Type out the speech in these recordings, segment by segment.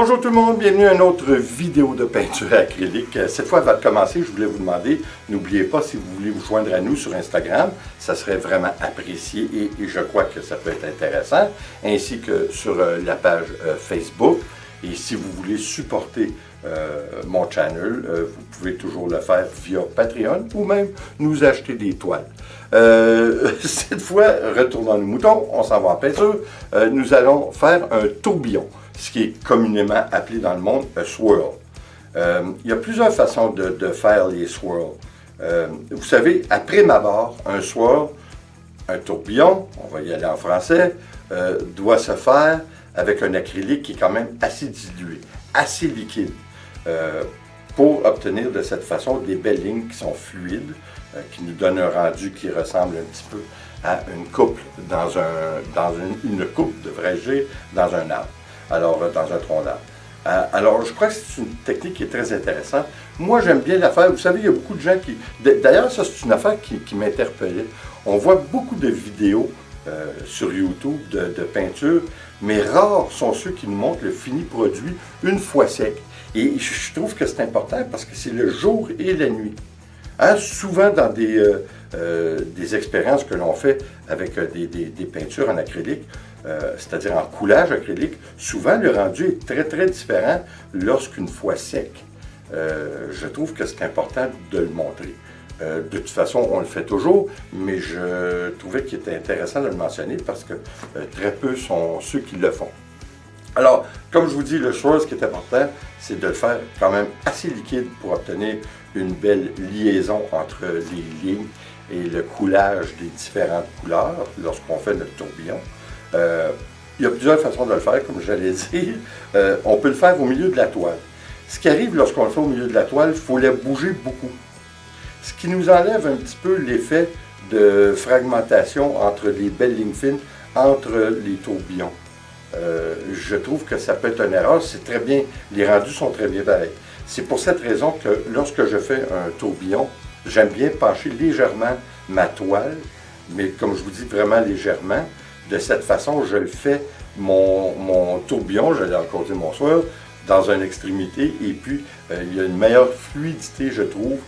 Bonjour tout le monde, bienvenue à une autre vidéo de peinture acrylique. Cette fois, avant de commencer, je voulais vous demander, n'oubliez pas si vous voulez vous joindre à nous sur Instagram, ça serait vraiment apprécié et je crois que ça peut être intéressant, ainsi que sur la page Facebook. Et si vous voulez supporter mon channel, vous pouvez toujours le faire via Patreon ou même nous acheter des toiles. Cette fois, retournons nos moutons, on s'en va en peinture. Nous allons faire un tourbillon, ce qui est communément appelé dans le monde un swirl. Il y a plusieurs façons de faire les swirls. Vous savez, après ma barre, un swirl, un tourbillon, on va y aller en français, doit se faire avec un acrylique qui est quand même assez dilué, assez liquide, pour obtenir de cette façon des belles lignes qui sont fluides, qui nous donnent un rendu qui ressemble un petit peu à une coupe une coupe, devrais-je dire, dans un arbre. Alors, dans un tronc d'arbre. Alors, je crois que c'est une technique qui est très intéressante. Moi, j'aime bien la faire. Vous savez, il y a beaucoup de gens qui... D'ailleurs, ça, c'est une affaire qui m'interpellait. On voit beaucoup de vidéos sur YouTube de peinture, mais rares sont ceux qui nous montrent le fini produit une fois sec. Et je trouve que c'est important parce que c'est le jour et la nuit. Hein, souvent dans des expériences que l'on fait avec des peintures en acrylique, c'est-à-dire en coulage acrylique, souvent le rendu est très très différent lorsqu'une fois sec. Je trouve que c'est important de le montrer. De toute façon, on le fait toujours, mais je trouvais qu'il était intéressant de le mentionner parce que très peu sont ceux qui le font. Alors, comme je vous dis, le swirl, ce qui est important, c'est de le faire quand même assez liquide pour obtenir une belle liaison entre les lignes et le coulage des différentes couleurs lorsqu'on fait notre tourbillon. Il y a plusieurs façons de le faire, comme j'allais dire. On peut le faire au milieu de la toile. Ce qui arrive lorsqu'on le fait au milieu de la toile, il faut la bouger beaucoup. Ce qui nous enlève un petit peu l'effet de fragmentation entre les belles lignes fines, entre les tourbillons. Je trouve que ça peut être une erreur, c'est très bien, les rendus sont très bien pareils. C'est pour cette raison que lorsque je fais un tourbillon, j'aime bien pencher légèrement ma toile, mais comme je vous dis, vraiment légèrement. De cette façon, je le fais, mon tourbillon, j'allais encore dire mon swirl, dans une extrémité, et puis il y a une meilleure fluidité, je trouve,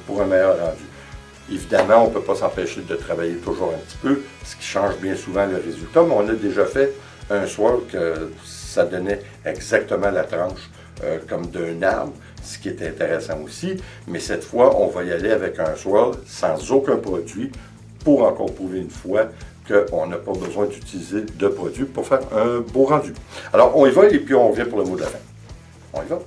pour un meilleur rendu. Évidemment, on ne peut pas s'empêcher de travailler toujours un petit peu, ce qui change bien souvent le résultat, mais on a déjà fait un swirl que ça donnait exactement la tranche comme d'un arbre, ce qui est intéressant aussi, mais cette fois, on va y aller avec un swirl sans aucun produit pour encore prouver une fois qu'on n'a pas besoin d'utiliser de produits pour faire un beau rendu. Alors, on y va et puis on revient pour le mot de la fin. On y va?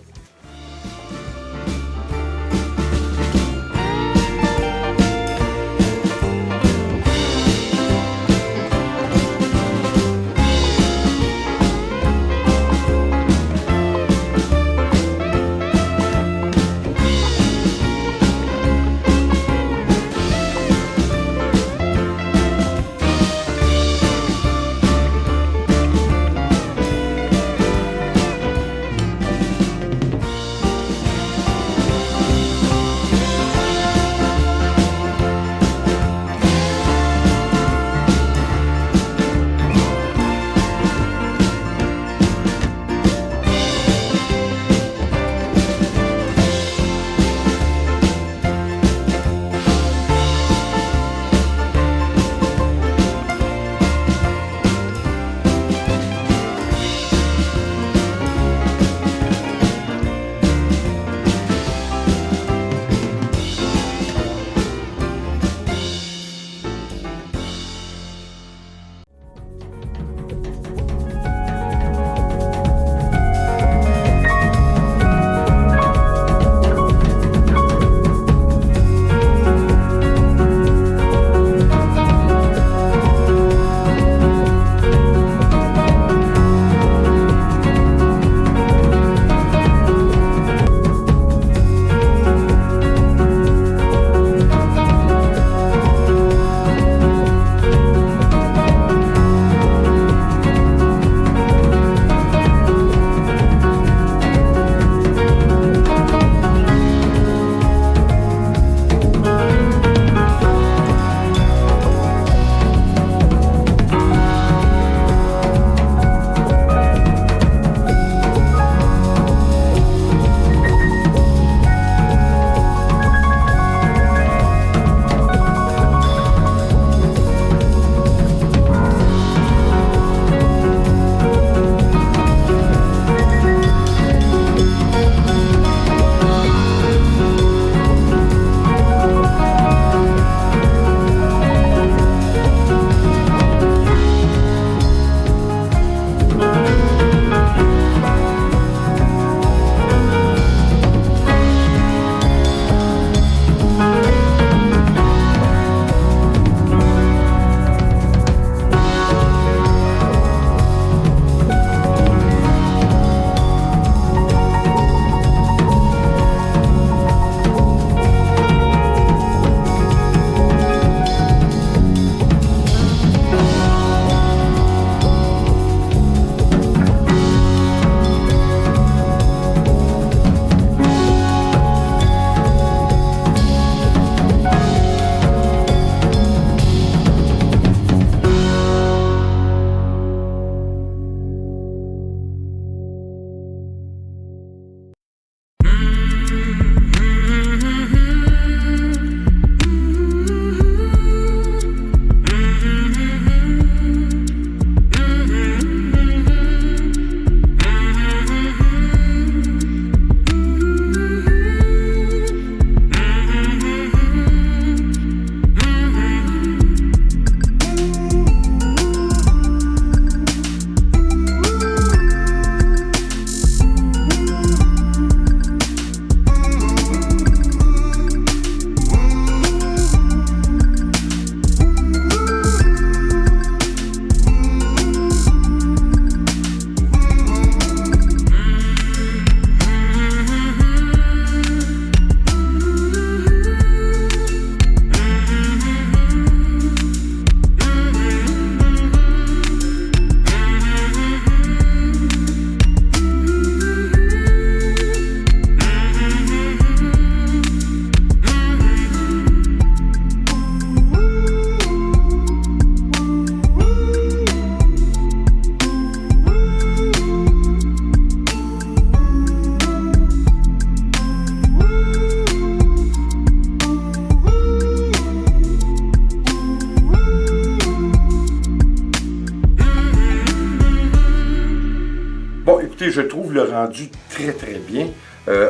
écoutez, je trouve le rendu très, très bien.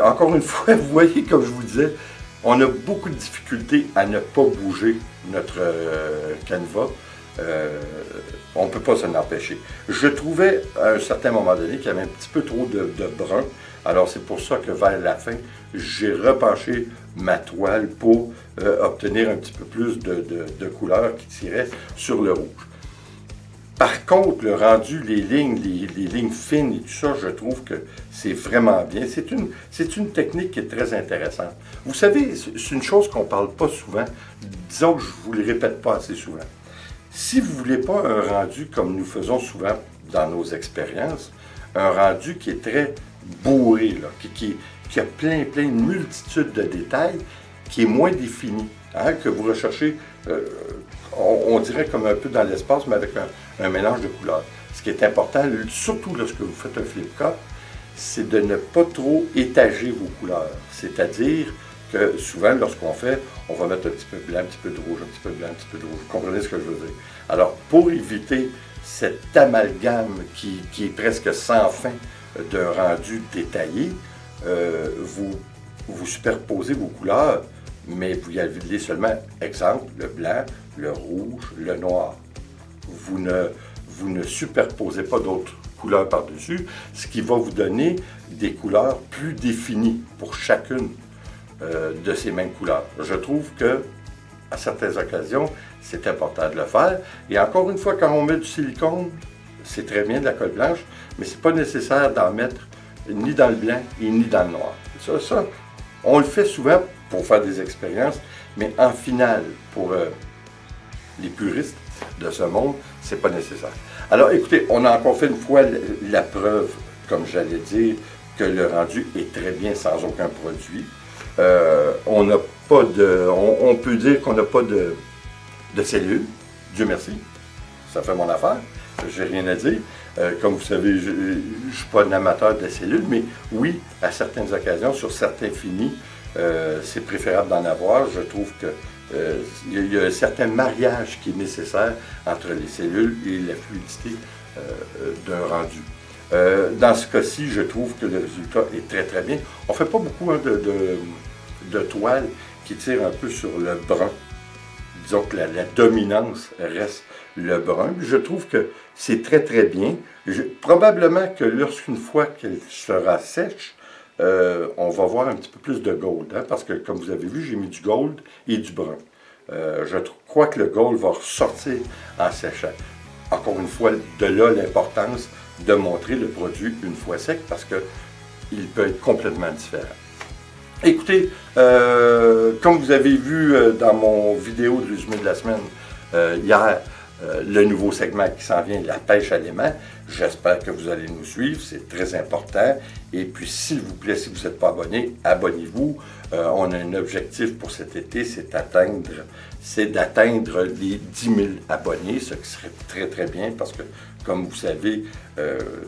Encore une fois, vous voyez, comme je vous disais, on a beaucoup de difficultés à ne pas bouger notre canevas. On ne peut pas s'en empêcher. Je trouvais à un certain moment donné qu'il y avait un petit peu trop de brun. Alors c'est pour ça que vers la fin, j'ai repenché ma toile pour obtenir un petit peu plus de couleur qui tirait sur le rouge. Par contre, le rendu, les lignes fines et tout ça, je trouve que c'est vraiment bien. C'est une technique qui est très intéressante. Vous savez, c'est une chose qu'on ne parle pas souvent. Disons que je ne vous le répète pas assez souvent. Si vous ne voulez pas un rendu comme nous faisons souvent dans nos expériences, un rendu qui est très bourré, là, qui a une multitude de détails, qui est moins défini, hein, que vous recherchez, on dirait comme un peu dans l'espace, mais avec un mélange de couleurs. Ce qui est important, surtout lorsque vous faites un flip-cut, c'est de ne pas trop étager vos couleurs. C'est-à-dire que souvent, lorsqu'on fait, on va mettre un petit peu de blanc, un petit peu de rouge, un petit peu de blanc, un petit peu de rouge. Vous comprenez ce que je veux dire? Alors, pour éviter cet amalgame qui est presque sans fin d'un rendu détaillé, vous superposez vos couleurs, mais vous y allez seulement, exemple, le blanc, le rouge, le noir. Vous ne superposez pas d'autres couleurs par-dessus, ce qui va vous donner des couleurs plus définies pour chacune de ces mêmes couleurs. Je trouve que, à certaines occasions, c'est important de le faire. Et encore une fois, quand on met du silicone, c'est très bien de la colle blanche, mais ce n'est pas nécessaire d'en mettre ni dans le blanc et ni dans le noir. Ça, on le fait souvent pour faire des expériences, mais en finale, pour les puristes de ce monde, c'est pas nécessaire. Alors écoutez, on a encore fait une fois la preuve, comme j'allais dire, que le rendu est très bien sans aucun produit. On n'a pas on peut dire qu'on n'a pas de cellules, Dieu merci, ça fait mon affaire, j'ai rien à dire. Comme vous savez, je ne suis pas un amateur de cellules, mais oui, à certaines occasions, sur certains finis, c'est préférable d'en avoir. Je trouve qu'il y a un certain mariage qui est nécessaire entre les cellules et la fluidité d'un rendu. Dans ce cas-ci, je trouve que le résultat est très très bien. On ne fait pas beaucoup de toiles qui tirent un peu sur le brun. Disons que la dominance reste le brun. Je trouve que c'est très très bien. Probablement que lorsqu'une fois qu'elle sera sèche, on va voir un petit peu plus de gold, hein, parce que comme vous avez vu, j'ai mis du gold et du brun. Je crois que le gold va ressortir en séchant. Encore une fois, de là l'importance de montrer le produit une fois sec, parce qu'il peut être complètement différent. Écoutez, comme vous avez vu dans mon vidéo de résumé de la semaine hier, le nouveau segment qui s'en vient, la pêche à l'aimant. J'espère que vous allez nous suivre, c'est très important. Et puis, s'il vous plaît, si vous n'êtes pas abonné, abonnez-vous. On a un objectif pour cet été, c'est d'atteindre les 10 000 abonnés, ce qui serait très, très bien parce que, comme vous savez,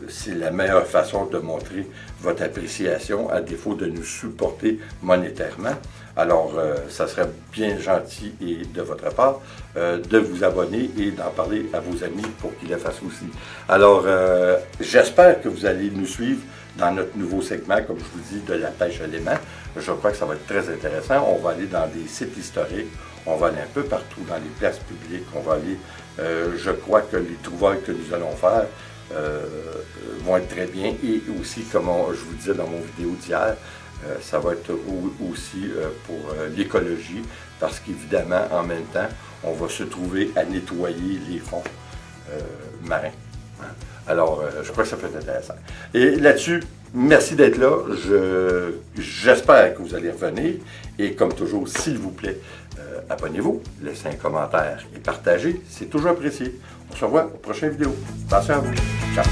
c'est la meilleure façon de montrer votre appréciation à défaut de nous supporter monétairement. Alors, ça serait bien gentil et de votre part de vous abonner et d'en parler à vos amis pour qu'ils le fassent aussi. Alors, j'espère que vous allez nous suivre dans notre nouveau segment, comme je vous dis, de la pêche à l'aimant. Je crois que ça va être très intéressant. On va aller dans des sites historiques, on va aller un peu partout dans les places publiques, on va aller, je crois que les trouvailles que nous allons faire vont être très bien. Et aussi, comme je vous disais dans mon vidéo d'hier, ça va être aussi pour l'écologie, parce qu'évidemment, en même temps, on va se trouver à nettoyer les fonds marins. Alors, je crois que ça peut être intéressant. Et là-dessus, merci d'être là. J'espère que vous allez revenir. Et comme toujours, s'il vous plaît, abonnez-vous, laissez un commentaire et partagez. C'est toujours apprécié. On se revoit aux prochaines vidéos. Attention à vous. Ciao.